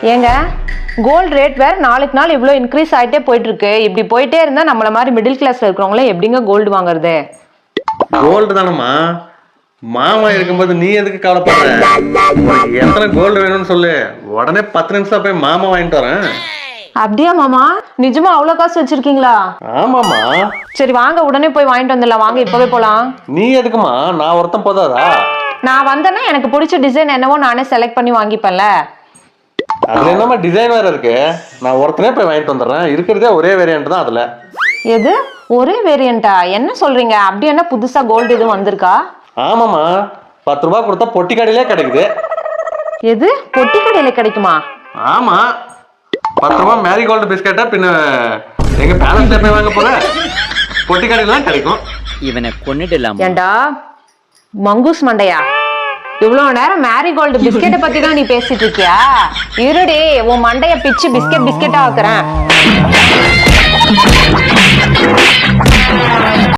ஏங்க gold rate வேற நாளுக்கு நாள் இவ்வளோ இன்க்ரீஸ் ஆகிட்டே போயிட்டு இருக்கு. இப்படி போயிட்டே இருந்தா நம்மள மாதிரி மிடில் கிளாஸ்ல இருக்கிறவங்களே எப்படிங்க கோல்டு வாங்குறது? கோல்டு தானம்மா, மாமா இருக்கும்போது நீ எதுக்கு கவலைப்படுற? உனக்கு எத்தனை கோல்டு வேணும்னு சொல்லு, உடனே 10 நிமிஷம் போய் மாமா வாங்கிட்டு வரேன். அப்படியா மாமா? நிஜமா அவ்வளோ காசு வச்சிருக்கீங்களா? ஆமாம்மா. சரி வாங்க, உடனே போய் வாங்கிட்டு வந்துடலாம். வாங்க இப்பவே போலாம். நீ எதுக்குமா? நான் ஒருத்தன் போதாதா? நான் வந்தேன்னா எனக்கு பிடிச்ச டிசைன் என்னவோ நானே செலக்ட் பண்ணி வாங்கிப்பேன்ல. அதுல என்னமா டிசைன் வேற இருக்கு? நான் ஒருத்தனே போய் வாங்கிட்டு வந்துடுறேன். இருக்கிறதே ஒரே வேரியன்ட் தான் அதுல. எது ஒரே வேரியண்டா? என்ன சொல்றீங்க? அப்படி என்ன புதுசா கோல்டு எதுவும் வந்திருக்கா? ஆமாம்மா, 10 ரூபாய் கொடுத்தா பொட்டி கடையிலே கிடைக்குது. எது பொட்டி கடையில கிடைக்குமா? ஆமா, 10 ரூபாய் மேரி கோல்டு பிஸ்கட்டா பின்ன எங்க பேலன்ஸ்ல போய் வாங்க போற? பொட்டி கடையில தான் கிடைக்கும். இவனை கொன்னுடலாம். ஏண்டா மங்கூஸ் மண்டையா, இவ்வளவு நேரம் மேரி கோல்டு பிஸ்கெட்டை பத்தி தான் நீ பேசிட்டு இருக்கியா? இருடி, உன் மண்டைய பிச்சு பிஸ்கெட்டா ஆக்குறேன்.